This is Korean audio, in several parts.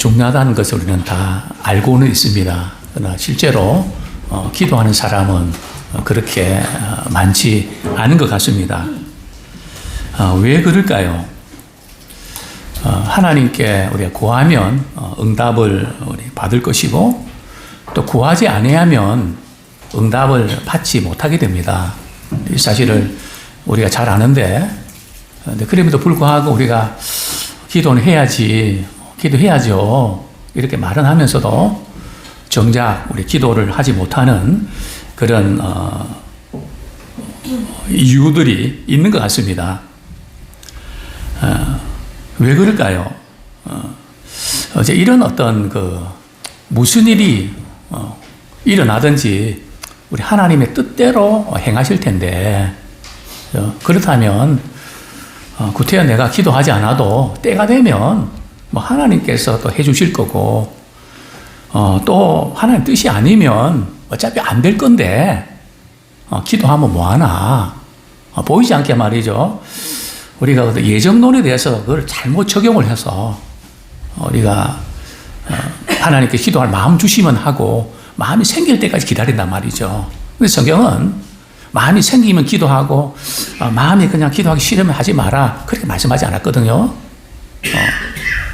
중요하다는 것을 우리는 다 알고는 있습니다. 그러나 실제로 기도하는 사람은 그렇게 많지 않은 것 같습니다. 왜 그럴까요? 하나님께 우리가 구하면 응답을 받을 것이고 또 구하지 아니하면 응답을 받지 못하게 됩니다. 이 사실을 우리가 잘 아는데 그럼에도 불구하고 우리가 기도는 해야지, 기도해야죠. 이렇게 말은 하면서도 정작 우리 기도를 하지 못하는 그런 이유들이 있는 것 같습니다. 왜 그럴까요? 이제 이런 어떤 무슨 일이 일어나든지 우리 하나님의 뜻대로 행하실 텐데 그렇다면 구태여 내가 기도하지 않아도 때가 되면 뭐 하나님께서 또 해주실 거고 또 하나님 뜻이 아니면 어차피 안 될 건데 기도하면 뭐하나 보이지 않게 말이죠. 우리가 예정론에 대해서 그걸 잘못 적용을 해서 우리가 하나님께 기도할 마음 주시면 하고 마음이 생길 때까지 기다린단 말이죠. 근데 성경은 마음이 생기면 기도하고 마음이 그냥 기도하기 싫으면 하지 마라 그렇게 말씀하지 않았거든요.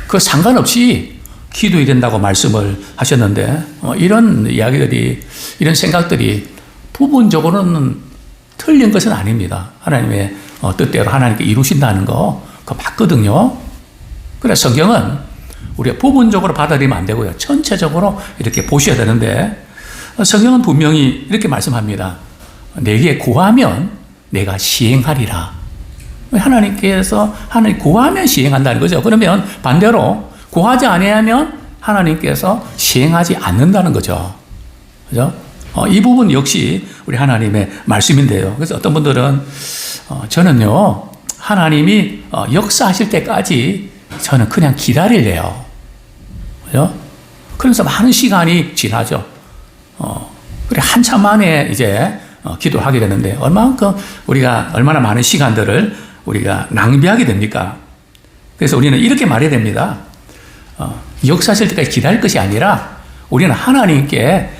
그 상관없이 기도해야 된다고 말씀을 하셨는데 이런 이야기들이 이런 생각들이 부분적으로는 틀린 것은 아닙니다. 하나님의 뜻대로 하나님께 이루신다는 거 그거 맞거든요. 그래서 성경은 우리가 부분적으로 받아들이면 안 되고요. 전체적으로 이렇게 보셔야 되는데 성경은 분명히 이렇게 말씀합니다. 내게 구하면 내가 시행하리라. 하나님께서 하나님 구하면 시행한다는 거죠. 그러면 반대로 구하지 아니하면 하나님께서 시행하지 않는다는 거죠. 그죠? 이 부분 역시 우리 하나님의 말씀인데요. 그래서 어떤 분들은 저는요 하나님이 역사하실 때까지 저는 그냥 기다릴래요. 그죠? 그래서 많은 시간이 지나죠. 그래 한참 만에 이제 기도하게 되는데 우리가 얼마나 많은 시간들을 우리가 낭비하게 됩니까? 그래서 우리는 이렇게 말해야 됩니다. 역사하실 때까지 기다릴 것이 아니라 우리는 하나님께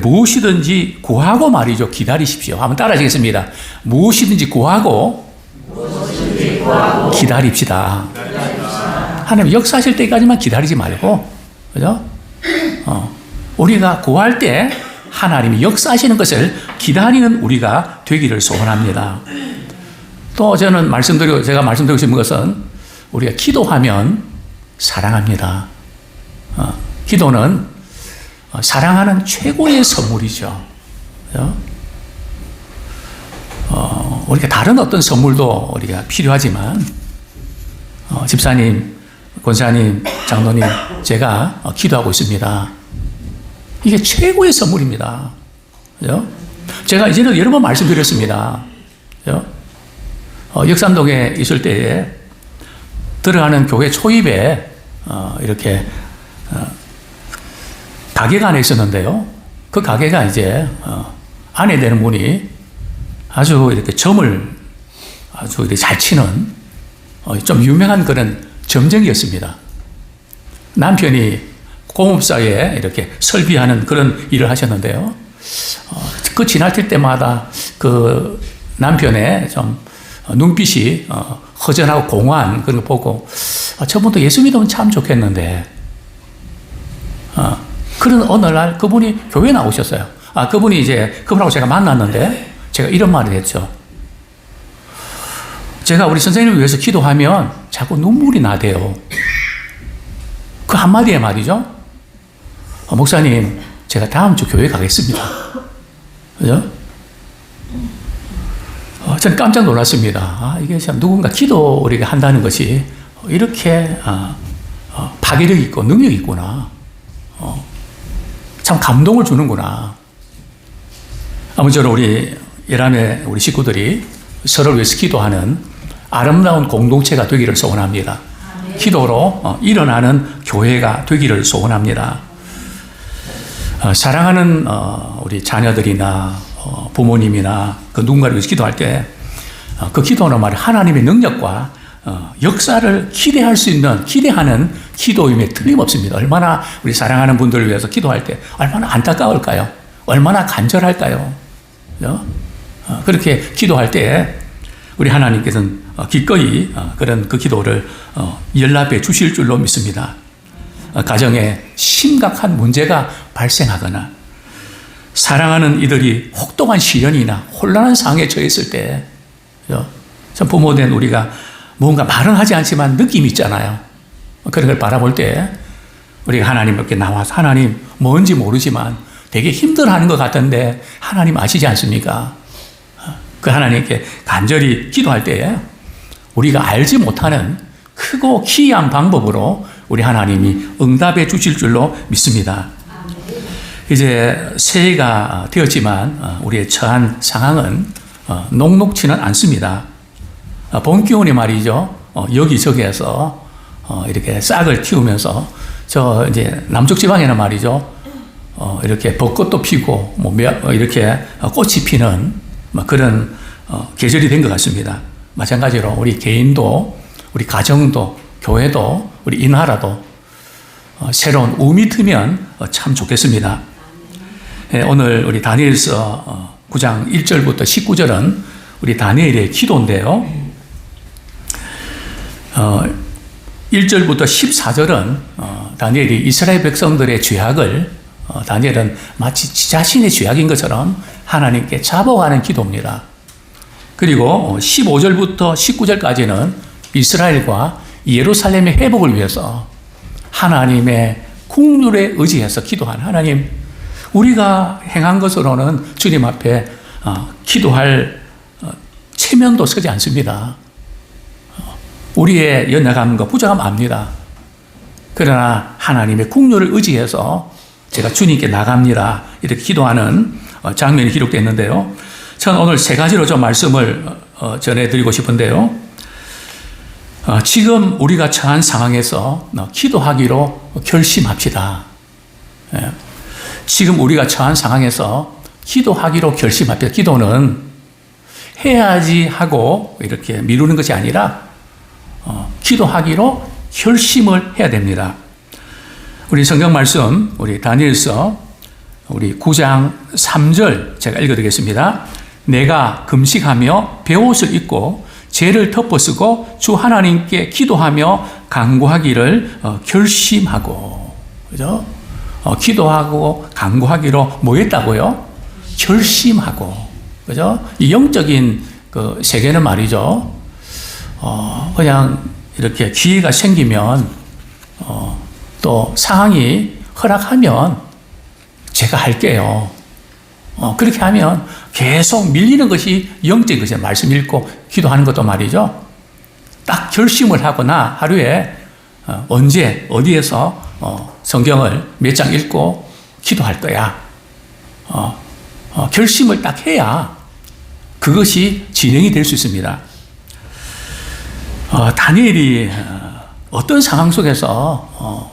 무엇이든지 구하고 말이죠. 기다리십시오. 한번 따라하시겠습니다. 무엇이든지 구하고 기다립시다. 하나님 역사하실 때까지만 기다리지 말고, 그죠? 우리가 구할 때 하나님이 역사하시는 것을 기다리는 우리가 되기를 소원합니다. 또 저는 제가 말씀드리고 싶은 것은 우리가 기도하면 사랑합니다. 기도는 사랑하는 최고의 선물이죠. 그죠? 우리가 다른 어떤 선물도 우리가 필요하지만 집사님, 권사님, 장로님 제가 기도하고 있습니다. 이게 최고의 선물입니다. 그죠? 제가 이제는 여러 번 말씀드렸습니다. 그죠? 역삼동에 있을 때에 들어가는 교회 초입에 이렇게 가게가 하나 있었는데요. 그 가게가 이제 안에 되는 분이 아주 이렇게 점을 아주 이렇게 잘 치는 좀 유명한 그런 점쟁이였습니다. 남편이 공업사에 이렇게 설비하는 그런 일을 하셨는데요. 그 지나칠 때마다 그 남편의 좀 눈빛이 허전하고 공허한 그런 거 보고 저분도 예수 믿으면 참 좋겠는데 그런 어느 날 그분이 교회에 나오셨어요. 그분하고 제가 만났는데 제가 이런 말을 했죠. 제가 우리 선생님을 위해서 기도하면 자꾸 눈물이 나대요. 그 한마디에 말이죠. 목사님, 제가 다음 주 교회 가겠습니다. 그죠? 저는 깜짝 놀랐습니다. 이게 참 누군가 기도 우리가 한다는 것이 이렇게 파괴력 있고 능력 있구나. 참 감동을 주는구나. 아무쪼록 우리 예람의 우리 식구들이 서로를 위해서 기도하는 아름다운 공동체가 되기를 소원합니다. 기도로 일어나는 교회가 되기를 소원합니다. 사랑하는 우리 자녀들이나 부모님이나 그 누군가를 위해서 기도할 때 그 기도는 말이 하나님의 능력과 역사를 기대하는 기도임에 틀림없습니다. 얼마나 우리 사랑하는 분들을 위해서 기도할 때 얼마나 안타까울까요? 얼마나 간절할까요? 그렇게 기도할 때 우리 하나님께서는 기꺼이 그런 그 기도를 연락해 주실 줄로 믿습니다. 가정에 심각한 문제가 발생하거나 사랑하는 이들이 혹독한 시련이나 혼란한 상황에 처했을 때 참 부모된 우리가 뭔가 말은 하지 않지만 느낌이 있잖아요. 그런 걸 바라볼 때 우리가 하나님께 나와서 하나님 뭔지 모르지만 되게 힘들어하는 것 같은데 하나님 아시지 않습니까? 그 하나님께 간절히 기도할 때에 우리가 알지 못하는 크고 기이한 방법으로 우리 하나님이 응답해 주실 줄로 믿습니다. 이제 새해가 되었지만 우리의 처한 상황은 녹록치는 않습니다. 봄 기온이 말이죠. 여기저기에서 이렇게 싹을 틔우면서 이제 남쪽 지방에는 말이죠. 이렇게 벚꽃도 피고 이렇게 꽃이 피는 그런 계절이 된 것 같습니다. 마찬가지로 우리 개인도 우리 가정도 교회도 우리 이 나라도 새로운 움이 트면 참 좋겠습니다. 오늘 우리 다니엘서 9장 1절부터 19절은 우리 다니엘의 기도인데요. 1절부터 14절은 다니엘이 이스라엘 백성들의 죄악을 다니엘은 마치 자신의 죄악인 것처럼 하나님께 자복하는 기도입니다. 그리고 15절부터 19절까지는 이스라엘과 예루살렘의 회복을 위해서 하나님의 국률에 의지해서 기도한 하나님, 우리가 행한 것으로는 주님 앞에 기도할 체면도 서지 않습니다. 우리의 연약함과 부족함 압니다. 그러나 하나님의 국률을 의지해서 제가 주님께 나갑니다. 이렇게 기도하는 장면이 기록되어 있는데요. 저는 오늘 세 가지로 좀 말씀을 전해드리고 싶은데요. 지금 우리가 처한 상황에서 기도하기로 결심합시다. 지금 우리가 처한 상황에서 기도하기로 결심합시다. 기도는 해야지 하고 이렇게 미루는 것이 아니라 기도하기로 결심을 해야 됩니다. 우리 성경 말씀, 우리 다니엘서 우리 9장 3절 제가 읽어드리겠습니다. 내가 금식하며 베옷을 입고 죄를 덮어쓰고 주 하나님께 기도하며 간구하기를 결심하고, 그죠? 기도하고 간구하기로 뭐 했다고요? 결심하고, 그죠? 이 영적인 그 세계는 말이죠. 그냥 이렇게 기회가 생기면, 또 상황이 허락하면 제가 할게요. 그렇게 하면 계속 밀리는 것이 영적인 것이에요. 말씀 읽고 기도하는 것도 말이죠. 딱 결심을 하거나 하루에 언제 어디에서 성경을 몇 장 읽고 기도할 거야. 결심을 딱 해야 그것이 진행이 될 수 있습니다. 다니엘이 어떤 상황 속에서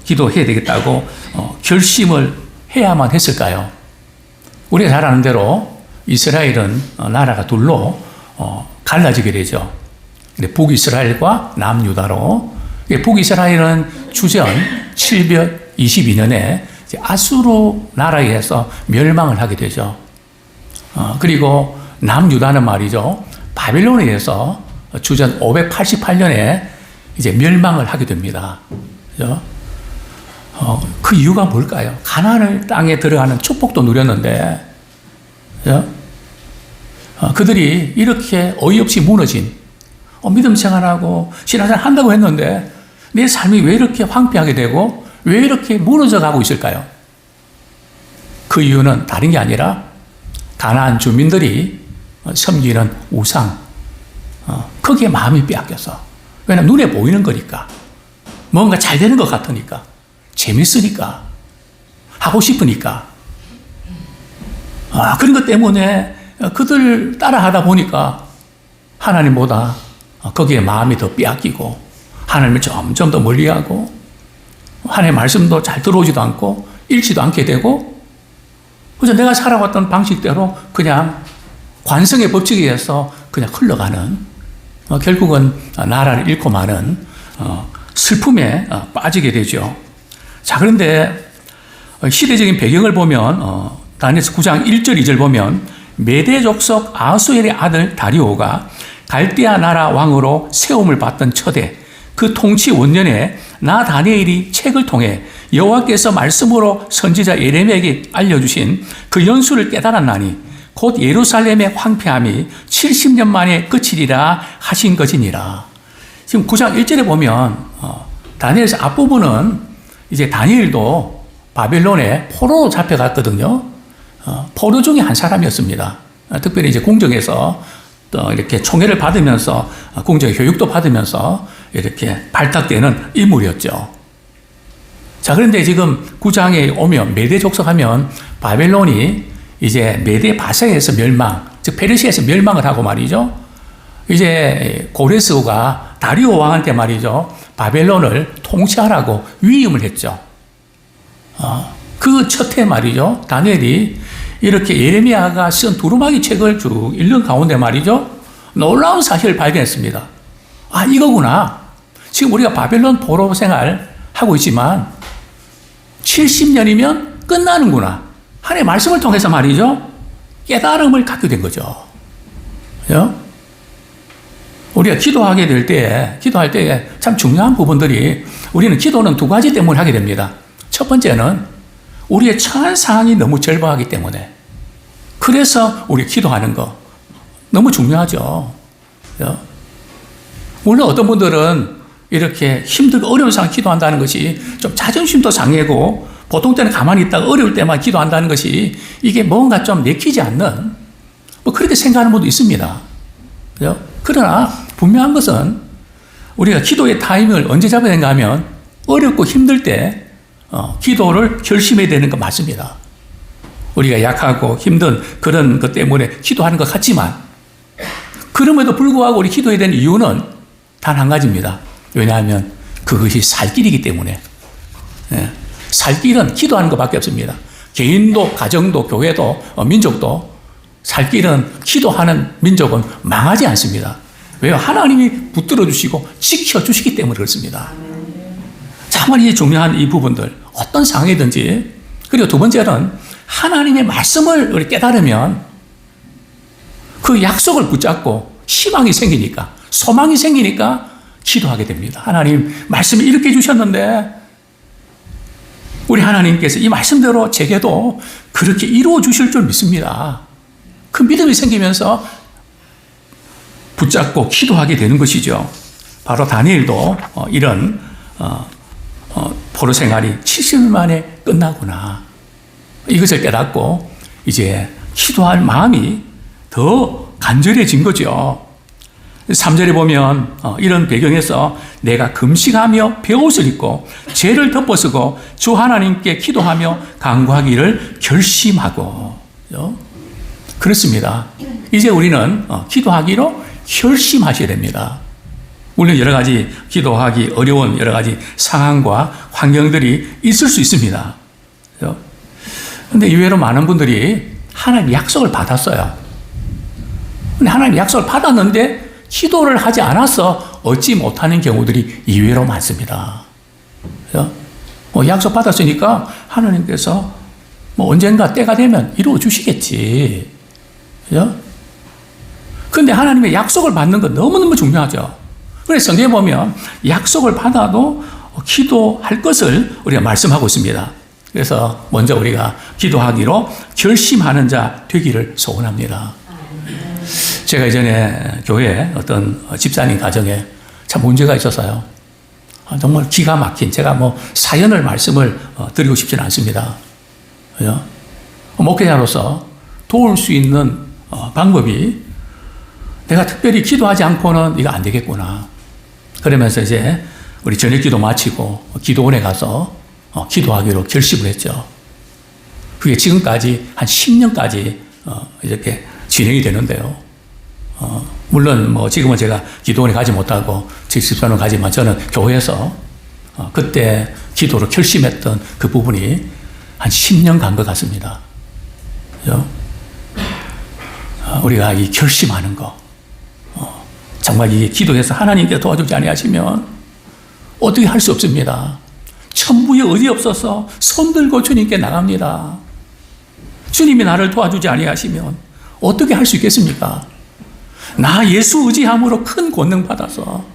기도해야 되겠다고 결심을 해야만 했을까요? 우리가 잘 아는 대로 이스라엘은 나라가 둘로 갈라지게 되죠. 북이스라엘과 남유다로. 북이스라엘은 주전 722년에 아수르 나라에 의해서 멸망을 하게 되죠. 그리고 남유다는 말이죠. 바빌론에 의해서 주전 588년에 이제 멸망을 하게 됩니다. 그죠? 그 이유가 뭘까요? 가나안 땅에 들어가는 축복도 누렸는데, 그죠? 그들이 이렇게 어이없이 무너진, 믿음 생활하고 신앙생활 한다고 했는데 내 삶이 왜 이렇게 황폐하게 되고 왜 이렇게 무너져 가고 있을까요? 그 이유는 다른 게 아니라 가나안 주민들이 섬기는 우상, 거기에 마음이 빼앗겨서. 왜냐하면 눈에 보이는 거니까. 뭔가 잘 되는 것 같으니까. 재밌으니까. 하고 싶으니까. 그런 것 때문에 그들 따라 하다 보니까 하나님보다 거기에 마음이 더 빼앗기고 하나님을 점점 더 멀리하고 하나님의 말씀도 잘 들어오지도 않고 읽지도 않게 되고, 그래서 내가 살아왔던 방식대로 그냥 관성의 법칙에 의해서 그냥 흘러가는 결국은 나라를 잃고 마는 슬픔에 빠지게 되죠. 자, 그런데 시대적인 배경을 보면 다니엘서 9장 1절 2절 보면 메대 족속 아수엘의 아들 다리오가 갈대아 나라 왕으로 세움을 받던 초대 그 통치 원년에 나 다니엘이 책을 통해 여호와께서 말씀으로 선지자 예레미야에게 알려주신 그 연수를 깨달았나니 곧 예루살렘의 황폐함이 70년 만에 그치리라 하신 것이니라. 지금 9장 1절에 보면 다니엘서 앞부분은 이제 다니엘도 바벨론에 포로로 잡혀갔거든요. 포로 중에 한 사람이었습니다. 특별히 이제 궁정에서 또 이렇게 총애를 받으면서 궁정의 교육도 받으면서 이렇게 발탁되는 인물이었죠. 자, 그런데 지금 9장에 오면 메대 족속하면 바벨론이 이제 메대 바사에서 멸망, 즉 페르시아에서 멸망을 하고 말이죠. 이제 고레스가 다리오 왕한테 말이죠. 바벨론을 통치하라고 위임을 했죠. 그 첫 해 말이죠. 다니엘이 이렇게 예레미야가 쓴 두루마기 책을 쭉 읽는 가운데 말이죠. 놀라운 사실을 발견했습니다. 아, 이거구나. 지금 우리가 바벨론 포로 생활 하고 있지만 70년이면 끝나는구나. 하나님의 말씀을 통해서 말이죠. 깨달음을 갖게 된 거죠. 그죠? 우리가 기도하게 될 때, 기도할 때 참 중요한 부분들이 우리는 기도는 두 가지 때문에 하게 됩니다. 첫 번째는 우리의 처한 상황이 너무 절박하기 때문에 그래서 우리 기도하는 거 너무 중요하죠. 그죠? 물론 어떤 분들은 이렇게 힘들고 어려운 상황 기도한다는 것이 좀 자존심도 상해고 보통 때는 가만히 있다가 어려울 때만 기도한다는 것이 이게 뭔가 좀 내키지 않는 뭐 그렇게 생각하는 분도 있습니다. 그죠? 그러나 분명한 것은 우리가 기도의 타이밍을 언제 잡아야 되는가 하면 어렵고 힘들 때 기도를 결심해야 되는 거 맞습니다. 우리가 약하고 힘든 그런 것 때문에 기도하는 것 같지만 그럼에도 불구하고 우리 기도해야 되는 이유는 단 한 가지입니다. 왜냐하면 그것이 살 길이기 때문에. 살 길은 기도하는 것밖에 없습니다. 개인도, 가정도, 교회도, 민족도 살 길은 기도하는 민족은 망하지 않습니다. 왜요? 하나님이 붙들어 주시고 지켜주시기 때문에 그렇습니다. 정말 이 중요한 이 부분들, 어떤 상황이든지. 그리고 두 번째는 하나님의 말씀을 우리 깨달으면 그 약속을 붙잡고 희망이 생기니까, 소망이 생기니까 기도하게 됩니다. 하나님 말씀을 이렇게 주셨는데 우리 하나님께서 이 말씀대로 제게도 그렇게 이루어 주실 줄 믿습니다. 그 믿음이 생기면서 붙잡고 기도하게 되는 것이죠. 바로 다니엘도 이런 포로 생활이 70년 만에 끝나구나. 이것을 깨닫고 이제 기도할 마음이 더 간절해진 거죠. 3절에 보면 이런 배경에서 내가 금식하며 베옷을 입고 죄를 덮어쓰고 주 하나님께 기도하며 간구하기를 결심하고. 그렇습니다. 이제 우리는 기도하기로 결심하셔야 됩니다. 물론 여러 가지 기도하기 어려운 여러 가지 상황과 환경들이 있을 수 있습니다. 그런데 의외로 많은 분들이 하나님 약속을 받았어요. 근데 하나님 약속을 받았는데 기도를 하지 않아서 얻지 못하는 경우들이 의외로 많습니다. 약속 받았으니까 하나님께서 언젠가 때가 되면 이루어 주시겠지. 그런데 하나님의 약속을 받는 건 너무너무 중요하죠. 그래서 성경에 보면 약속을 받아도 기도할 것을 우리가 말씀하고 있습니다. 그래서 먼저 우리가 기도하기로 결심하는 자 되기를 소원합니다. 제가 이전에 교회 어떤 집사님 가정에 참 문제가 있었어요. 정말 기가 막힌, 제가 사연을 말씀을 드리고 싶지는 않습니다. 목회자로서 도울 수 있는 방법이 내가 특별히 기도하지 않고는 이거 안 되겠구나. 그러면서 이제 우리 저녁 기도 마치고 기도원에 가서 기도하기로 결심을 했죠. 그게 지금까지 한 10년까지 이렇게 진행이 되는데요. 물론 지금은 제가 기도원에 가지 못하고 집사는 가지만 저는 교회에서 그때 기도로 결심했던 그 부분이 한 10년 간 것 같습니다. 우리가 이 결심하는 거, 정말 이 기도해서 하나님께 도와주지 아니하시면 어떻게 할 수 없습니다. 천부에 의지 없어서 손들고 주님께 나갑니다. 주님이 나를 도와주지 아니하시면 어떻게 할 수 있겠습니까? 나 예수 의지함으로 큰 권능 받아서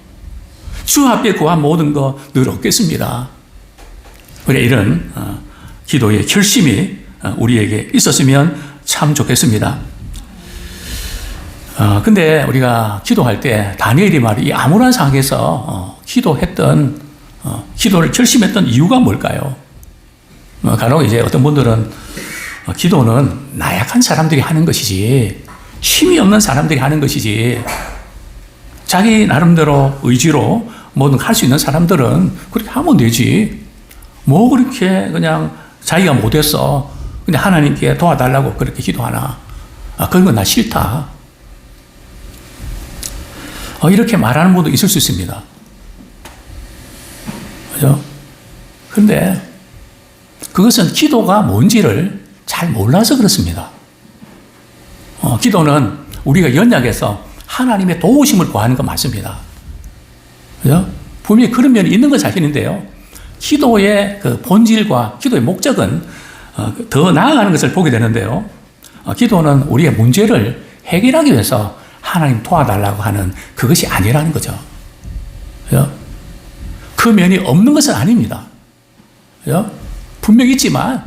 주 앞에 구한 모든 거 늘 얻겠습니다. 우리 이런 기도의 결심이 우리에게 있었으면 참 좋겠습니다. 근데 우리가 기도할 때 다니엘이 이 암울한 상황에서 기도를 결심했던 이유가 뭘까요? 간혹 이제 어떤 분들은 기도는 나약한 사람들이 하는 것이지 힘이 없는 사람들이 하는 것이지 자기 나름대로 의지로 뭐든 할 수 있는 사람들은 그렇게 하면 되지. 뭐 그렇게 그냥 자기가 못했어. 근데 하나님께 도와달라고 그렇게 기도하나. 그런 건 나 싫다. 이렇게 말하는 분도 있을 수 있습니다. 그죠? 근데 그것은 기도가 뭔지를 잘 몰라서 그렇습니다. 기도는 우리가 연약해서 하나님의 도우심을 구하는 건 맞습니다. 그죠? 분명히 그런 면이 있는 건 사실인데요. 기도의 그 본질과 기도의 목적은 더 나아가는 것을 보게 되는데요. 기도는 우리의 문제를 해결하기 위해서 하나님 도와달라고 하는 그것이 아니라는 거죠. 그죠? 그 면이 없는 것은 아닙니다. 그죠? 분명히 있지만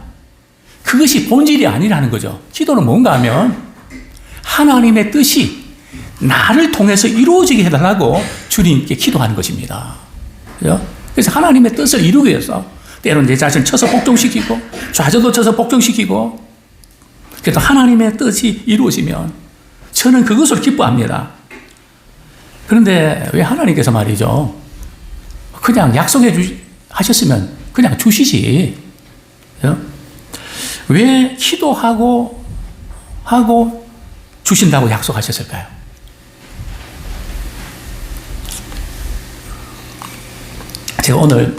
그것이 본질이 아니라는 거죠. 기도는 뭔가 하면 하나님의 뜻이 나를 통해서 이루어지게 해달라고 주님께 기도하는 것입니다. 그죠? 그래서 하나님의 뜻을 이루기 위해서 때로는 내 자신을 쳐서 복종시키고 좌절도 쳐서 복종시키고 그래서 하나님의 뜻이 이루어지면 저는 그것을 기뻐합니다. 그런데 왜 하나님께서 말이죠. 그냥 하셨으면 그냥 주시지. 그죠? 왜 기도하고 주신다고 약속하셨을까요? 제가 오늘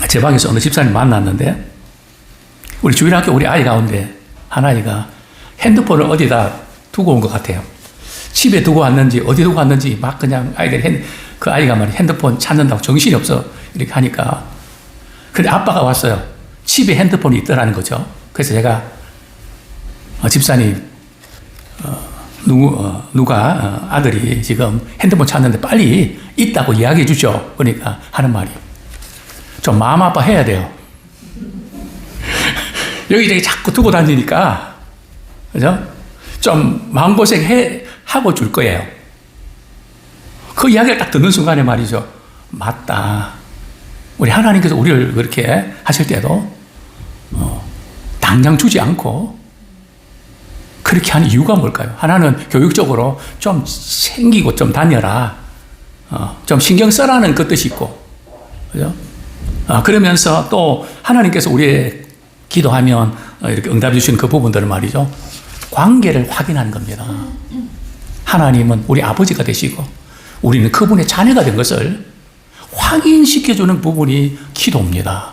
제 방에서 어느 집사님 만났는데 우리 주일학교 우리 아이 가운데 하나이가 핸드폰을 어디다 두고 온 것 같아요. 집에 두고 왔는지 어디 두고 왔는지 막 그냥 그 아이가 말이야 핸드폰 찾는다고 정신이 없어 이렇게 하니까 근데 아빠가 왔어요. 집에 핸드폰이 있더라는 거죠. 그래서 제가 집사님 누가 아들이 지금 핸드폰 찾는데 빨리 있다고 이야기해 주죠. 그러니까 하는 말이 좀 마음 아파해야 돼요. 여기저기 자꾸 두고 다니니까 그죠? 좀 마음고생 하고 줄 거예요. 그 이야기를 딱 듣는 순간에 말이죠. 맞다. 우리 하나님께서 우리를 그렇게 하실 때도 당장 주지 않고 그렇게 하는 이유가 뭘까요? 하나는 교육적으로 좀 생기고 좀 다녀라. 좀 신경 써라는 그 뜻이 있고. 그죠? 그러면서 또 하나님께서 우리의 기도하면 이렇게 응답해 주시는 그 부분들을 말이죠. 관계를 확인하는 겁니다. 하나님은 우리 아버지가 되시고 우리는 그분의 자녀가 된 것을 확인시켜주는 부분이 기도입니다.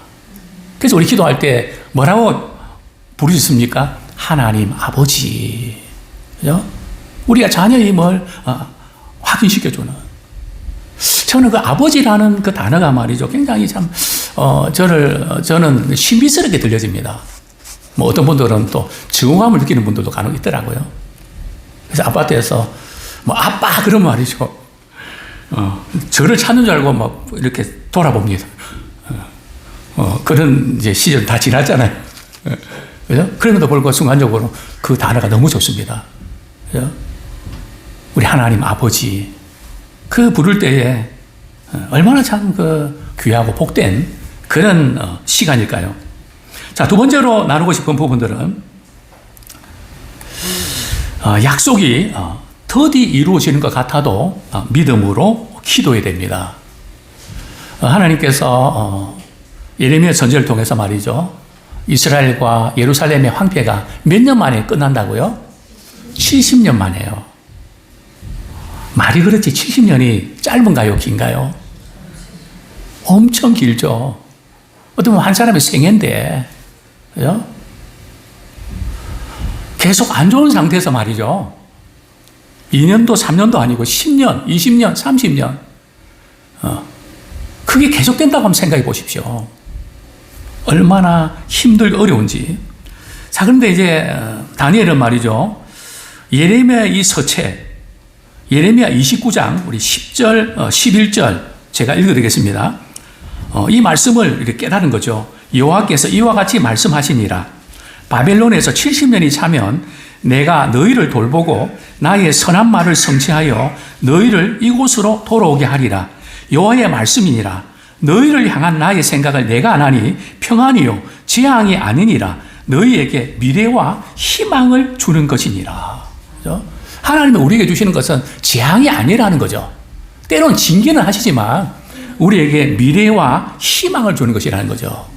그래서 우리 기도할 때 뭐라고 부르셨습니까? 하나님 아버지. 그죠? 우리가 자녀임을 확인시켜주는. 저는 그 아버지라는 그 단어가 말이죠. 굉장히 참, 저는 신비스럽게 들려집니다. 뭐 어떤 분들은 또 증오감을 느끼는 분들도 간혹 있더라고요. 그래서 아파트에서 뭐 아빠 그런 말이죠. 저를 찾는 줄 알고 막 이렇게 돌아봅니다. 그런 이제 시절 다 지났잖아요. 그죠? 그럼에도 불구하고 순간적으로 그 단어가 너무 좋습니다. 그죠? 우리 하나님 아버지. 그 부를 때에 얼마나 참 그 귀하고 복된 그런 시간일까요? 자, 두 번째로 나누고 싶은 부분들은 약속이 더디 이루어지는 것 같아도 믿음으로 기도해야 됩니다. 하나님께서 예레미야 선지자를 통해서 말이죠. 이스라엘과 예루살렘의 황폐가 몇 년 만에 끝난다고요? 70년 만에요. 말이 그렇지 70년이 짧은가요? 긴가요? 엄청 길죠. 어쩌면 한 사람의 생애인데 그죠? 계속 안 좋은 상태에서 말이죠. 2년도, 3년도 아니고 10년, 20년, 30년. 그게 계속된다고 한번 생각해 보십시오. 얼마나 힘들고 어려운지. 자, 그런데 이제 다니엘은 말이죠. 예레미야 이 서체, 예레미야 29장, 우리 10절, 11절 제가 읽어드리겠습니다. 이 말씀을 이렇게 깨달은 거죠. 여호와께서 이와 같이 말씀하시니라. 바벨론에서 70년이 차면 내가 너희를 돌보고 나의 선한 말을 성취하여 너희를 이곳으로 돌아오게 하리라. 여호와의 말씀이니라. 너희를 향한 나의 생각을 내가 안 하니 평안이요 재앙이 아니니라. 너희에게 미래와 희망을 주는 것이니라. 그렇죠? 하나님이 우리에게 주시는 것은 재앙이 아니라는 거죠. 때로는 징계는 하시지만 우리에게 미래와 희망을 주는 것이라는 거죠.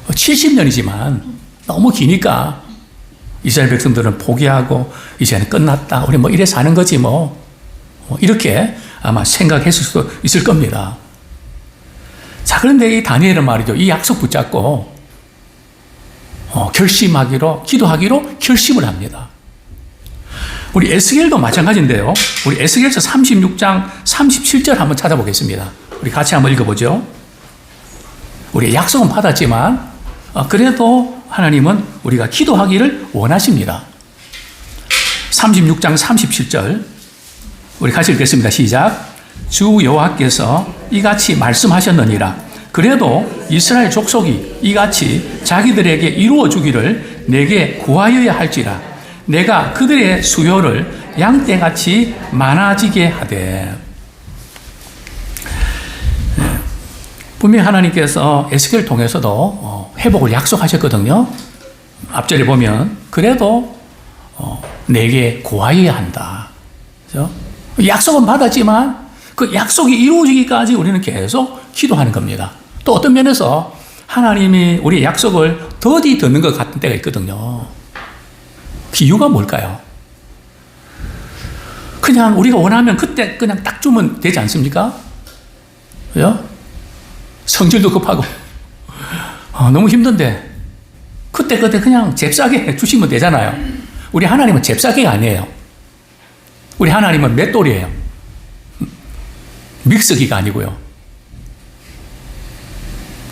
70년이지만 너무 기니까 이스라엘 백성들은 포기하고 이제는 끝났다. 우리 뭐 이래 사는 거지 뭐. 이렇게 아마 생각했을 수도 있을 겁니다. 자, 그런데 이 다니엘은 말이죠. 이 약속 붙잡고 결심하기로, 기도하기로 결심을 합니다. 우리 에스겔도 마찬가지인데요. 우리 에스겔서 36장 37절 한번 찾아보겠습니다. 우리 같이 한번 읽어보죠. 우리 약속은 받았지만 그래도 하나님은 우리가 기도하기를 원하십니다. 36장 37절 우리 같이 읽겠습니다. 시작. 주 여호와께서 이같이 말씀하셨느니라. 그래도 이스라엘 족속이 이같이 자기들에게 이루어 주기를 내게 구하여야 할지라. 내가 그들의 수요를 양떼같이 많아지게 하되. 분명히 하나님께서 에스겔을 통해서도 회복을 약속하셨거든요. 앞절에 보면 그래도 내게 구하여야 한다. 그렇죠? 약속은 받았지만 그 약속이 이루어지기까지 우리는 계속 기도하는 겁니다. 또 어떤 면에서 하나님이 우리의 약속을 더디 듣는 것 같은 때가 있거든요. 그 이유가 뭘까요? 그냥 우리가 원하면 그때 그냥 딱 주면 되지 않습니까? 그죠? 성질도 급하고 너무 힘든데 그때 그냥 잽싸게 주시면 되잖아요. 우리 하나님은 잽싸게가 아니에요. 우리 하나님은 맷돌이에요. 믹서기가 아니고요.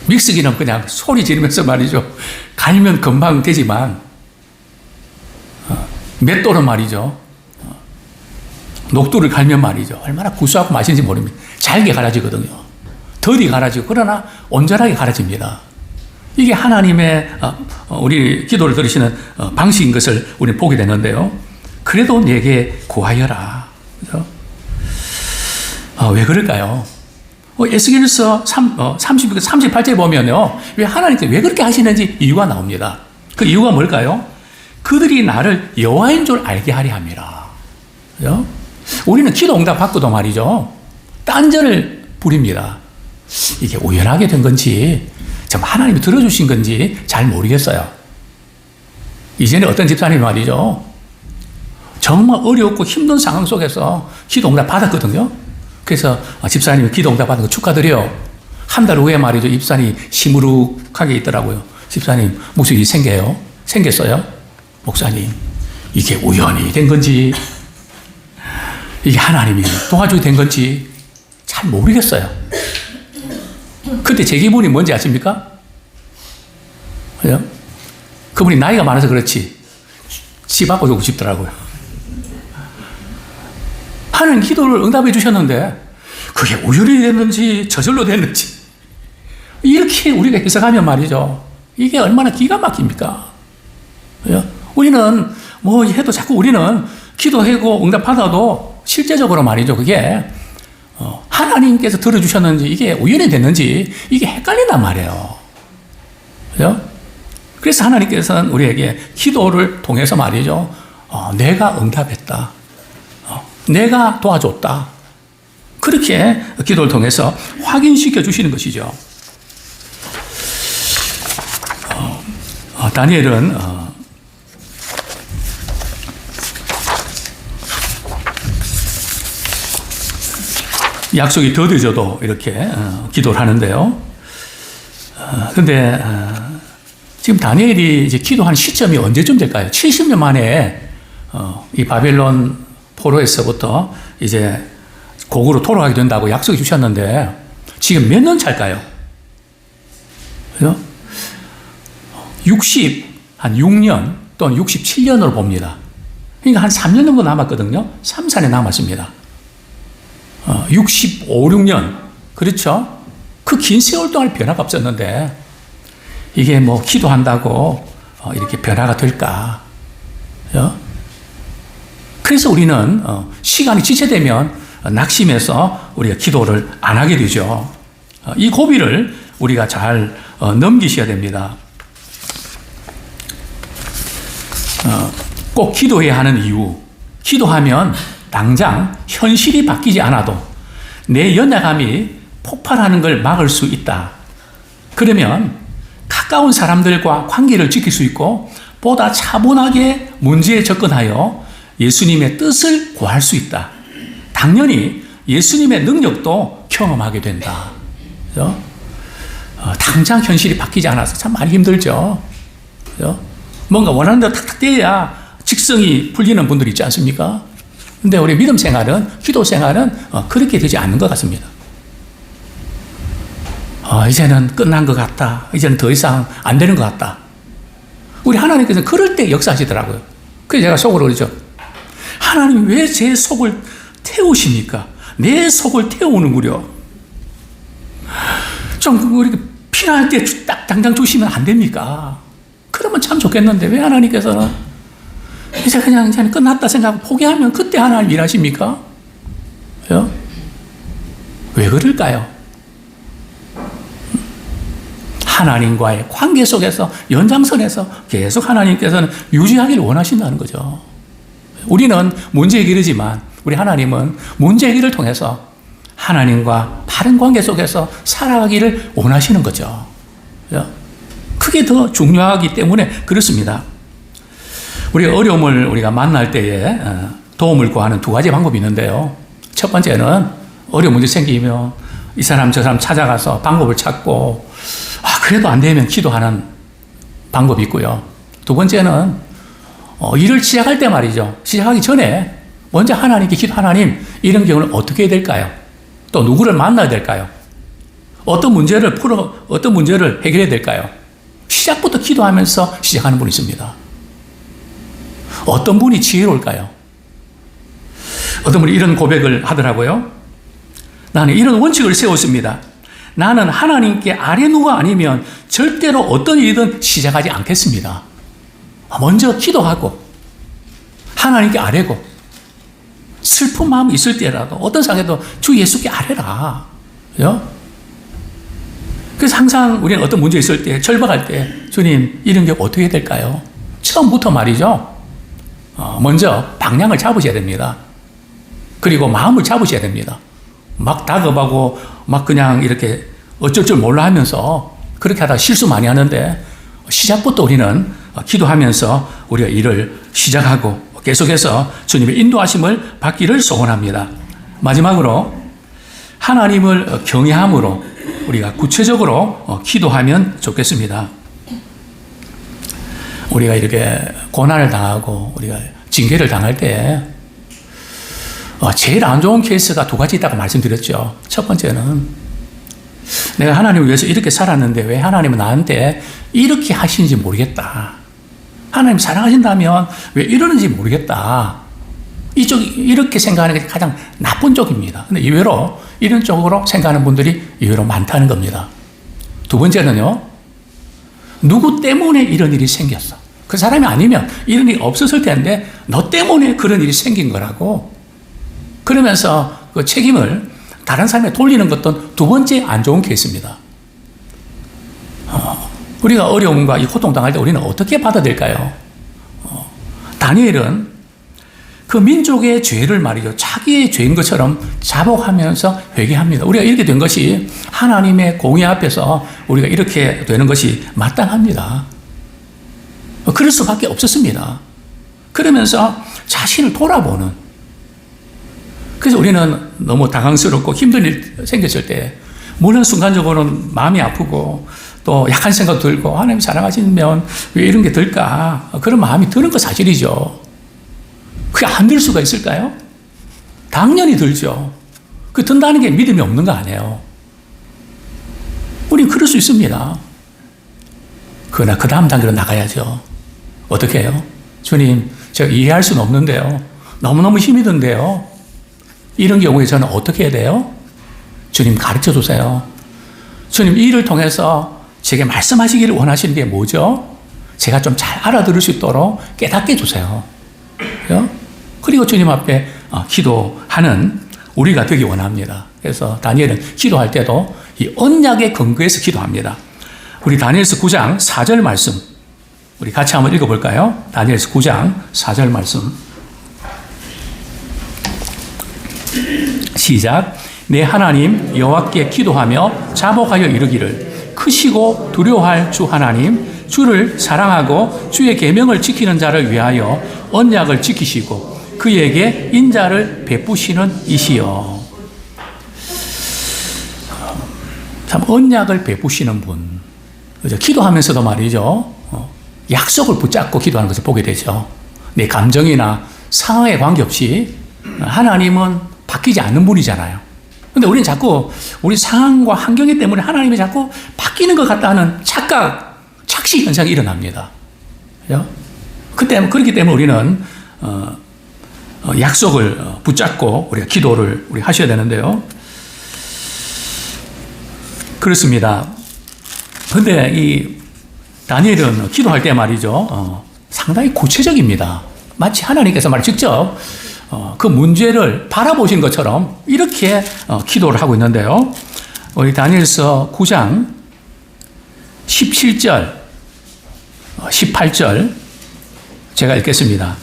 믹서기는 그냥 소리 지르면서 말이죠. 갈면 금방 되지만 맷돌은 말이죠. 녹두를 갈면 말이죠. 얼마나 구수하고 맛있는지 모릅니다. 잘게 갈아지거든요. 덜이 갈아지고 그러나 온전하게 갈아집니다. 이게 하나님의 우리 기도를 들으시는 방식인 것을 우리는 보게 되는데요. 그래도 내게 구하여라. 그렇죠? 왜 그럴까요? 에스겔서 38절에 보면요. 왜 하나님께서 왜 그렇게 하시는지 이유가 나옵니다. 그 이유가 뭘까요? 그들이 나를 여호와인 줄 알게 하려 함이라. 그죠? 우리는 기도 응답 받고도 말이죠. 딴전을 부립니다. 이게 우연하게 된 건지, 좀 하나님이 들어주신 건지 잘 모르겠어요. 이전에 어떤 집사님이 말이죠. 정말 어렵고 힘든 상황 속에서 기도 응답 받았거든요. 그래서 집사님이 기도 응답 받은 거 축하드려요. 한 달 후에 말이죠. 입산이 시무룩하게 있더라고요. 집사님, 목소리 생겼어요? 목사님, 이게 우연히 된 건지, 이게 하나님이 도와주게 된 건지 잘 모르겠어요. 그때 제 기분이 뭔지 아십니까? 그죠? 그분이 나이가 많아서 그렇지, 집 앞으로 오고 싶더라고요. 하나님 기도를 응답해 주셨는데, 그게 우연히 됐는지, 저절로 됐는지, 이렇게 우리가 해석하면 말이죠. 이게 얼마나 기가 막힙니까? 그죠? 우리는 뭐 해도 자꾸 우리는 기도하고 응답 받아도 실제적으로 말이죠. 그게 하나님께서 들어주셨는지 이게 우연히 됐는지 이게 헷갈린단 말이에요. 그죠? 그래서 하나님께서는 우리에게 기도를 통해서 말이죠. 내가 응답했다. 내가 도와줬다. 그렇게 기도를 통해서 확인시켜 주시는 것이죠. 다니엘은 약속이 더뎌져도 이렇게 기도를 하는데요. 근데 지금 다니엘이 이제 기도한 시점이 언제쯤 될까요? 70년 만에 이 바벨론 포로에서부터 이제 고국으로 돌아가게 된다고 약속해 주셨는데 지금 몇 년 차일까요? 그죠? 한 6년 또는 67년으로 봅니다. 그러니까 한 3년 정도 남았거든요. 3, 4년 남았습니다. 65, 6년. 그렇죠? 그 긴 세월 동안 변화가 없었는데 이게 뭐 기도한다고 이렇게 변화가 될까? 그죠? 그래서 우리는 시간이 지체되면 낙심해서 우리가 기도를 안 하게 되죠. 이 고비를 우리가 잘 넘기셔야 됩니다. 꼭 기도해야 하는 이유. 기도하면 당장 현실이 바뀌지 않아도 내 연약함이 폭발하는 걸 막을 수 있다. 그러면 가까운 사람들과 관계를 지킬 수 있고 보다 차분하게 문제에 접근하여 예수님의 뜻을 구할 수 있다. 당연히 예수님의 능력도 경험하게 된다. 그죠? 당장 현실이 바뀌지 않아서 참 많이 힘들죠. 그죠? 뭔가 원하는 대로 탁탁 떼야 직성이 풀리는 분들이 있지 않습니까? 근데 우리 믿음 생활은, 기도 생활은 그렇게 되지 않는 것 같습니다. 이제는 끝난 것 같다. 이제는 더 이상 안 되는 것 같다. 우리 하나님께서는 그럴 때 역사하시더라고요. 그래서 제가 속으로 그러죠. 하나님 왜 제 속을 태우십니까? 내 속을 태우는구려. 좀 우리 필요할 때 딱 당장 주시면 안 됩니까? 그러면 참 좋겠는데 왜 하나님께서는 이제 그냥 끝났다 생각하고 포기하면 그때 하나님 일하십니까? 그죠? 왜 그럴까요? 하나님과의 관계 속에서 연장선에서 계속 하나님께서는 유지하기를 원하신다는 거죠. 우리는 문제 해결이지만 우리 하나님은 문제 해결을 통해서 하나님과 바른 관계 속에서 살아가기를 원하시는 거죠. 그죠? 그게 더 중요하기 때문에 그렇습니다. 우리 어려움을 우리가 만날 때에 도움을 구하는 두 가지 방법이 있는데요. 첫 번째는 어려운 문제 생기면 이 사람 저 사람 찾아가서 방법을 찾고 그래도 안 되면 기도하는 방법이 있고요. 두 번째는 일을 시작할 때 말이죠. 시작하기 전에 먼저 하나님께 기도, 하나님 이런 경우는 어떻게 해야 될까요? 또 누구를 만나야 될까요? 어떤 문제를 해결해야 될까요? 시작부터 기도하면서 시작하는 분이 있습니다. 어떤 분이 지혜로울까요? 어떤 분이 이런 고백을 하더라고요. 나는 이런 원칙을 세웠습니다. 나는 하나님께 아뢰누가 아니면 절대로 어떤 일이든 시작하지 않겠습니다. 먼저 기도하고 하나님께 아뢰고 슬픈 마음이 있을 때라도 어떤 상황에도 주 예수께 아뢰라. 그죠? 그래서 항상 우리는 어떤 문제 있을 때, 절박할 때 주님 이런 게 어떻게 해야 될까요? 처음부터 말이죠. 먼저 방향을 잡으셔야 됩니다. 그리고 마음을 잡으셔야 됩니다. 막 다급하고 막 그냥 이렇게 어쩔 줄 몰라 하면서 그렇게 하다가 실수 많이 하는데 시작부터 우리는 기도하면서 우리가 일을 시작하고 계속해서 주님의 인도하심을 받기를 소원합니다. 마지막으로 하나님을 경외함으로 우리가 구체적으로 기도하면 좋겠습니다. 우리가 이렇게 고난을 당하고 우리가 징계를 당할 때 제일 안 좋은 케이스가 두 가지 있다고 말씀드렸죠. 첫 번째는 내가 하나님을 위해서 이렇게 살았는데 왜 하나님은 나한테 이렇게 하시는지 모르겠다. 하나님 사랑하신다면 왜 이러는지 모르겠다. 이렇게 생각하는 게 가장 나쁜 쪽입니다. 근데 의외로 이런 쪽으로 생각하는 분들이 의외로 많다는 겁니다. 두 번째는요, 누구 때문에 이런 일이 생겼어. 그 사람이 아니면 이런 일이 없었을 텐데 너 때문에 그런 일이 생긴 거라고. 그러면서 그 책임을 다른 사람에 돌리는 것도 두 번째 안 좋은 케이스입니다. 우리가 어려움과 이 고통 당할 때 우리는 어떻게 받아들일까요? 다니엘은 그 민족의 죄를 말이죠. 자기의 죄인 것처럼 자복하면서 회개합니다. 우리가 이렇게 된 것이 하나님의 공의 앞에서 우리가 이렇게 되는 것이 마땅합니다. 그럴 수밖에 없었습니다. 그러면서 자신을 돌아보는. 그래서 우리는 너무 당황스럽고 힘든 일 생겼을 때 물론 순간적으로는 마음이 아프고 또 약한 생각 들고 하나님 사랑하시면 왜 이런 게 들까? 그런 마음이 드는 거 사실이죠. 그게 안 들 수가 있을까요? 당연히 들죠. 그 든다는 게 믿음이 없는 거 아니에요. 우린 그럴 수 있습니다. 그러나 그 다음 단계로 나가야죠. 어떻게 해요? 주님, 제가 이해할 수는 없는데요. 너무너무 힘이 든데요. 이런 경우에 저는 어떻게 해야 돼요? 주님 가르쳐 주세요. 주님 이 일을 통해서 제게 말씀하시기를 원하시는 게 뭐죠? 제가 좀 잘 알아들을 수 있도록 깨닫게 해주세요. 그리고 주님 앞에 기도하는 우리가 되기 원합니다. 그래서 다니엘은 기도할 때도 이 언약의 근거에서 기도합니다. 우리 다니엘서 9장 4절 말씀 우리 같이 한번 읽어볼까요? 다니엘서 9장 4절 말씀 시작. 내 하나님 여호와께 기도하며 자복하여 이르기를 크시고 두려워할 주 하나님 주를 사랑하고 주의 계명을 지키는 자를 위하여 언약을 지키시고 그에게 인자를 베푸시는 이시여. 참 언약을 베푸시는 분. 그죠? 기도하면서도 말이죠. 약속을 붙잡고 기도하는 것을 보게 되죠. 내 감정이나 상황에 관계없이 하나님은 바뀌지 않는 분이잖아요. 근데 우리는 자꾸 우리 상황과 환경 때문에 하나님이 자꾸 바뀌는 것 같다는 착각, 착시 현상이 일어납니다. 그렇기 때문에 우리는 약속을 붙잡고 우리가 기도를 우리 하셔야 되는데요. 그렇습니다. 근데 이 다니엘은 기도할 때 말이죠. 상당히 구체적입니다. 마치 하나님께서 직접 그 문제를 바라보신 것처럼 이렇게 기도를 하고 있는데요. 우리 다니엘서 9장 17절, 18절 제가 읽겠습니다.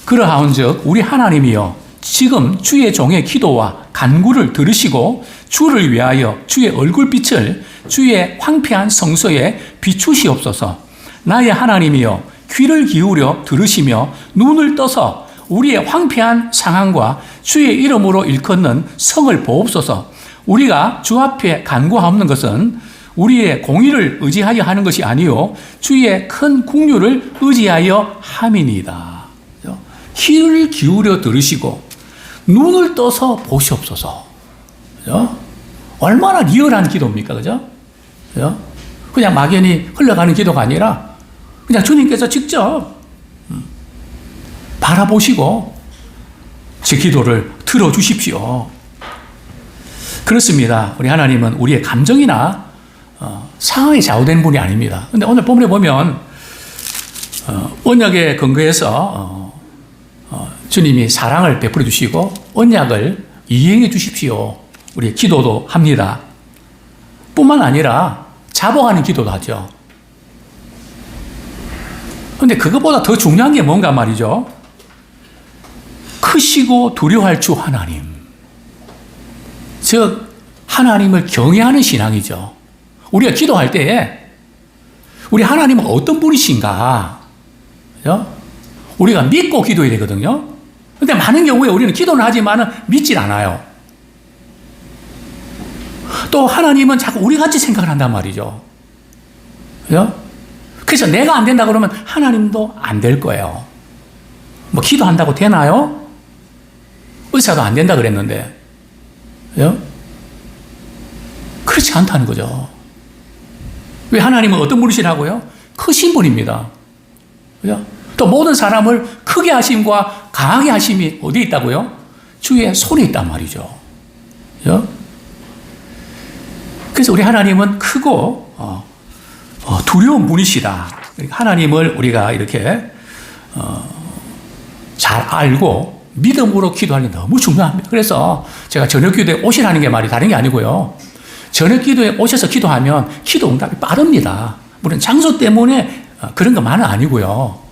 그러하온즉 우리 하나님이여 지금 주의 종의 기도와 간구를 들으시고 주를 위하여 주의 얼굴빛을 주의 황폐한 성소에 비추시옵소서. 나의 하나님이여 귀를 기울여 들으시며 눈을 떠서 우리의 황폐한 상황과 주의 이름으로 일컫는 성을 보옵소서. 우리가 주 앞에 간구하옵는 것은 우리의 공의를 의지하여 하는 것이 아니요 주의 큰 국률을 의지하여 함이니이다. 귀를 기울여 들으시고 눈을 떠서 보시옵소서. 그죠? 얼마나 리얼한 기도입니까? 그죠? 그죠? 그냥 막연히 흘러가는 기도가 아니라 그냥 주님께서 직접 바라보시고 제 기도를 들어주십시오. 그렇습니다. 우리 하나님은 우리의 감정이나 상황에 좌우되는 분이 아닙니다. 근데 오늘 본문에 보면 언약에 근거해서 주님이 사랑을 베풀어 주시고 언약을 이행해 주십시오. 우리 기도도 합니다. 뿐만 아니라 자복하는 기도도 하죠. 그런데 그것보다 더 중요한 게 뭔가 말이죠. 크시고 두려워할 주 하나님. 즉 하나님을 경외하는 신앙이죠. 우리가 기도할 때에 우리 하나님은 어떤 분이신가? 그죠? 우리가 믿고 기도해야 되거든요. 근데 많은 경우에 우리는 기도는 하지만 믿질 않아요. 또 하나님은 자꾸 우리 같이 생각을 한단 말이죠. 그죠? 그래서 내가 안 된다 그러면 하나님도 안 될 거예요. 뭐 기도한다고 되나요? 의사도 안 된다 그랬는데. 그죠? 그렇지 않다는 거죠. 왜 하나님은 어떤 분이시라고요? 크신 분입니다. 그죠? 또 모든 사람을 크게 하심과 강하게 하심이 어디에 있다고요? 주의 손에 있단 말이죠. 그죠? 그래서 우리 하나님은 크고 두려운 분이시다. 하나님을 우리가 이렇게 잘 알고 믿음으로 기도하는 게 너무 중요합니다. 그래서 제가 저녁 기도에 오시라는 게 말이 다른 게 아니고요. 저녁 기도에 오셔서 기도하면 기도 응답이 빠릅니다. 물론 장소 때문에 그런 것만은 아니고요.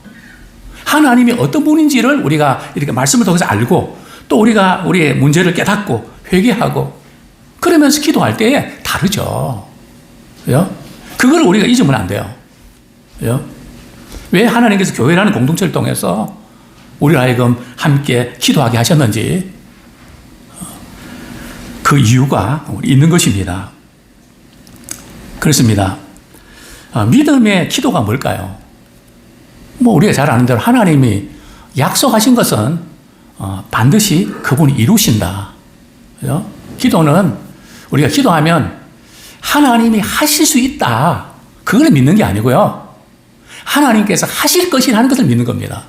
하나님이 어떤 분인지를 우리가 이렇게 말씀을 통해서 알고 또 우리가 우리의 문제를 깨닫고 회개하고 그러면서 기도할 때에 다르죠. 그죠? 그걸 우리가 잊으면 안 돼요. 그죠? 왜 하나님께서 교회라는 공동체를 통해서 우리 하여금 함께 기도하게 하셨는지 그 이유가 있는 것입니다. 그렇습니다. 믿음의 기도가 뭘까요? 뭐 우리가 잘 아는 대로 하나님이 약속하신 것은 반드시 그분이 이루신다. 그죠? 기도는 우리가 기도하면 하나님이 하실 수 있다. 그걸 믿는 게 아니고요. 하나님께서 하실 것이라는 것을 믿는 겁니다.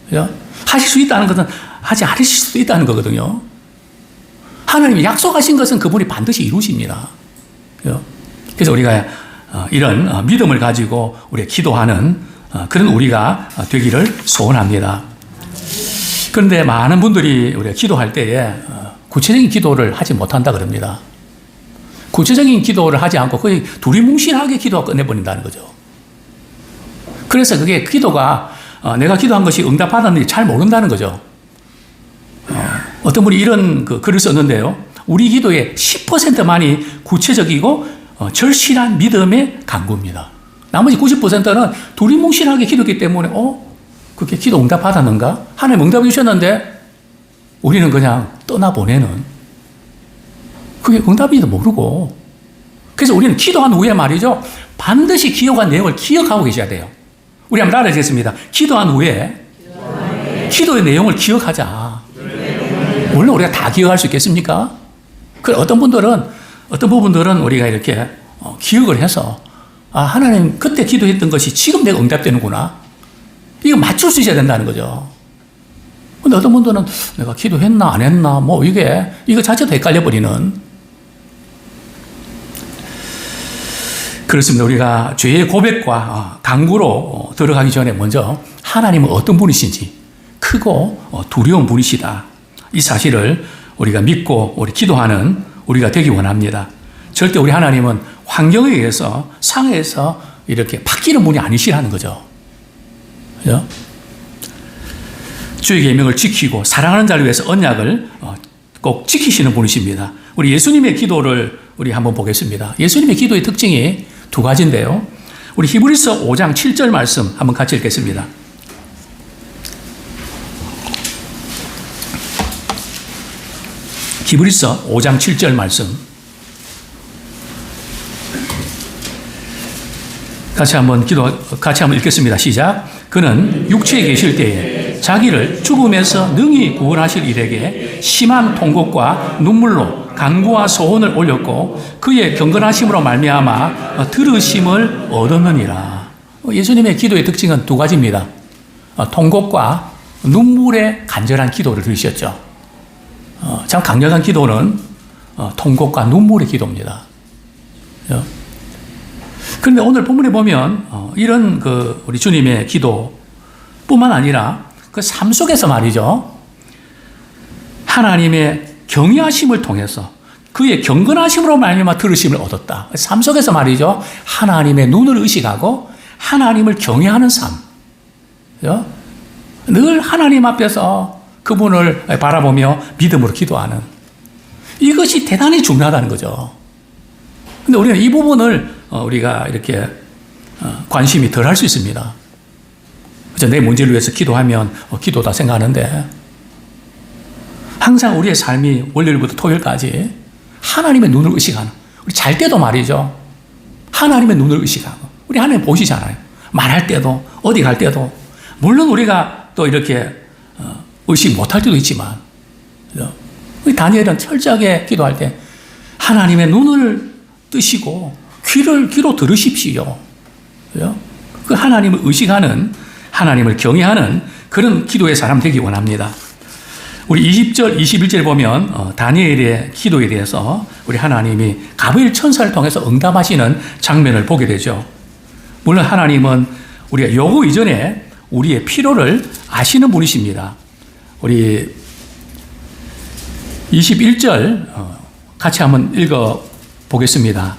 그죠? 하실 수 있다는 것은 하지 않으실 수도 있다는 거거든요. 하나님이 약속하신 것은 그분이 반드시 이루십니다. 그죠? 그래서 우리가 이런 믿음을 가지고 우리가 기도하는 그런 우리가 되기를 소원합니다. 그런데 많은 분들이 우리가 기도할 때에 구체적인 기도를 하지 못한다 그럽니다. 구체적인 기도를 하지 않고 거의 두리뭉실하게 기도하고 끝내버린다는 거죠. 그래서 그게 기도가 내가 기도한 것이 응답받았는지 잘 모른다는 거죠. 어떤 분이 이런 글을 썼는데요. 우리 기도의 10%만이 구체적이고 절실한 믿음의 간구입니다. 나머지 90%는 두리뭉실하게 기도했기 때문에 그게 기도 응답 받았는가? 하나님 응답해 주셨는데 우리는 그냥 떠나보내는 그게 응답인지도 모르고 그래서 우리는 기도한 후에 말이죠. 반드시 기도한 내용을 기억하고 계셔야 돼요. 우리 한번 따라하겠습니다. 기도한 후에 기도의 내용을 기억하자. 물론 우리가 다 기억할 수 있겠습니까? 어떤 부분들은 우리가 이렇게 기억을 해서 하나님 그때 기도했던 것이 지금 내가 응답되는구나. 이거 맞출 수 있어야 된다는 거죠. 근데 어떤 분들은 내가 기도했나 안 했나 이거 자체도 헷갈려 버리는 그렇습니다. 우리가 죄의 고백과 간구로 들어가기 전에 먼저 하나님은 어떤 분이신지 크고 두려운 분이시다. 이 사실을 우리가 믿고 우리 기도하는 우리가 되기 원합니다. 절대 우리 하나님은 환경에 의해서 상해에서 이렇게 바뀌는 분이 아니시라는 거죠. 그죠? 주의 계명을 지키고 사랑하는 자를 위해서 언약을 꼭 지키시는 분이십니다. 우리 예수님의 기도를 우리 한번 보겠습니다. 예수님의 기도의 특징이 두 가지인데요. 우리 히브리서 5장 7절 말씀 한번 같이 읽겠습니다. 히브리서 5장 7절 말씀 같이 한번 읽겠습니다. 시작. 그는 육체에 계실 때에 자기를 죽음에서 능히 구원하실 이에게 심한 통곡과 눈물로 간구와 소원을 올렸고 그의 경건하심으로 말미암아 들으심을 얻었느니라. 예수님의 기도의 특징은 두 가지입니다. 통곡과 눈물의 간절한 기도를 들으셨죠. 참 강력한 기도는 통곡과 눈물의 기도입니다. 그런데 오늘 본문에 보면 이런 우리 주님의 기도뿐만 아니라 그 삶 속에서 말이죠. 하나님의 경외하심을 통해서 그의 경건하심으로 말미암아 들으심을 얻었다. 삶 속에서 말이죠. 하나님의 눈을 의식하고 하나님을 경외하는 삶. 늘 하나님 앞에서 그분을 바라보며 믿음으로 기도하는 이것이 대단히 중요하다는 거죠. 근데 우리는 이 부분을 우리가 이렇게 관심이 덜 할 수 있습니다. 그래서 내 문제를 위해서 기도하면 기도다 생각하는데 항상 우리의 삶이 월요일부터 토요일까지 하나님의 눈을 의식하는 우리 잘 때도 말이죠. 하나님의 눈을 의식하고 우리 하나님 보시잖아요. 말할 때도 어디 갈 때도 물론 우리가 또 이렇게 의식 못할 때도 있지만 우리 다니엘은 철저하게 기도할 때 하나님의 눈을 뜨시고 귀로 들으십시오. 그 하나님을 의식하는 하나님을 경외하는 그런 기도의 사람 되기 원합니다. 우리 20절, 21절에 보면 다니엘의 기도에 대해서 우리 하나님이 가브리엘 천사를 통해서 응답하시는 장면을 보게 되죠. 물론 하나님은 우리가 요구 이전에 우리의 필요를 아시는 분이십니다. 우리 21절 같이 한번 읽어 보겠습니다.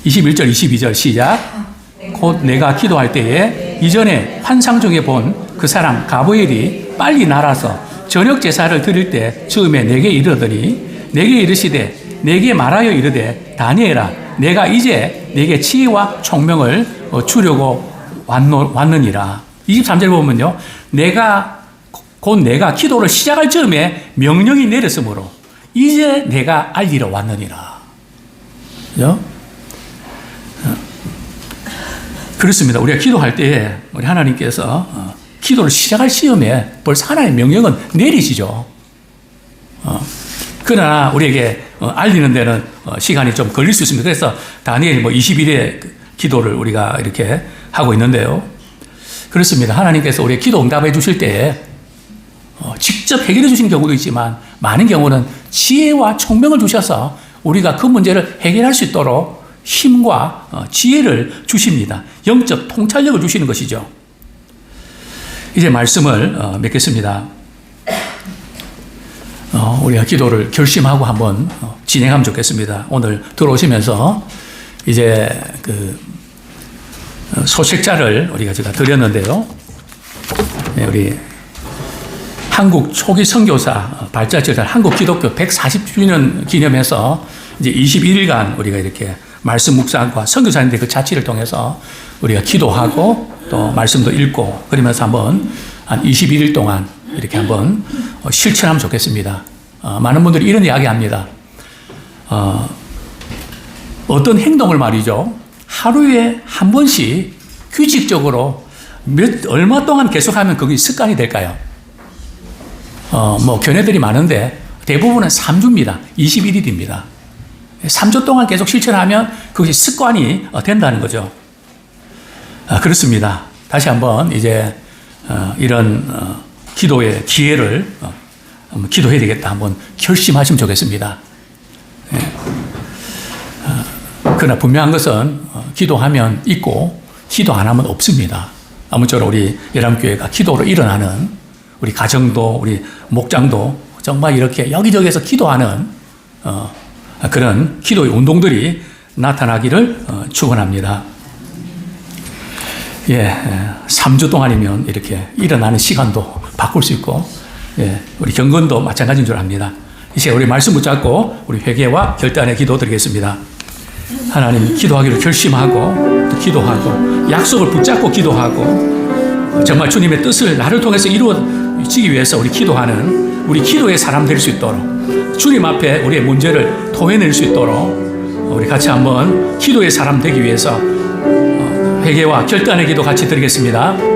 21절, 22절 시작. 곧 내가 기도할 때에 이전에 환상 중에 본 그 사람 가브리엘이 빨리 날아서 저녁 제사를 드릴 때 처음에 내게 이르더니 내게 이르시되 내게 말하여 이르되 다니엘아 내가 이제 내게 지혜와 총명을 주려고 왔느니라. 23절 보면요. 곧 내가 기도를 시작할 즈음에 명령이 내렸으므로 이제 내가 알리러 왔느니라. 그죠? 그렇습니다. 우리가 기도할 때에 우리 하나님께서 기도를 시작할 시험에 벌써 하나님의 명령은 내리시죠. 그러나 우리에게 알리는 데는 시간이 좀 걸릴 수 있습니다. 그래서 다니엘 20일의 기도를 우리가 이렇게 하고 있는데요. 그렇습니다. 하나님께서 우리의 기도 응답해 주실 때에 직접 해결해 주시는 경우도 있지만 많은 경우는 지혜와 총명을 주셔서 우리가 그 문제를 해결할 수 있도록 힘과 지혜를 주십니다. 영적 통찰력을 주시는 것이죠. 이제 말씀을 맺겠습니다. 우리가 기도를 결심하고 한번 진행하면 좋겠습니다. 오늘 들어오시면서 이제 그 소책자를 우리가 제가 드렸는데요. 네, 우리 한국 초기 선교사 발자취를 한국 기독교 140주년 기념해서 이제 21일간 우리가 이렇게 말씀 묵상과 선교사님들의 그 자취를 통해서 우리가 기도하고 또 말씀도 읽고 그러면서 한번 한 21일 동안 이렇게 한번 실천하면 좋겠습니다. 많은 분들이 이런 이야기 합니다. 어떤 행동을 말이죠. 하루에 한 번씩 규칙적으로 얼마 동안 계속하면 그게 습관이 될까요? 견해들이 많은데 대부분은 3주입니다. 21일입니다. 3주 동안 계속 실천하면 그것이 습관이 된다는 거죠. 그렇습니다. 다시 한번 이제 이런 기도의 기회를 한번 기도해야 되겠다 한번 결심하시면 좋겠습니다. 그러나 분명한 것은 기도하면 있고 기도 안 하면 없습니다. 아무쪼록 우리 예람교회가 기도로 일어나는 우리 가정도 우리 목장도 정말 이렇게 여기저기에서 기도하는 그런 기도의 운동들이 나타나기를 축원합니다. 3주 동안이면 이렇게 일어나는 시간도 바꿀 수 있고 우리 경건도 마찬가지인 줄 압니다. 이제 우리 말씀 붙잡고 우리 회개와 결단의 기도 드리겠습니다. 하나님 기도하기를 결심하고 또 기도하고 약속을 붙잡고 기도하고 정말 주님의 뜻을 나를 통해서 이루어지기 위해서 우리 기도하는 우리 기도의 사람 될 수 있도록 주님 앞에 우리의 문제를 토해낼 수 있도록 우리 같이 한번 기도의 사람 되기 위해서 회개와 결단의 기도 같이 드리겠습니다.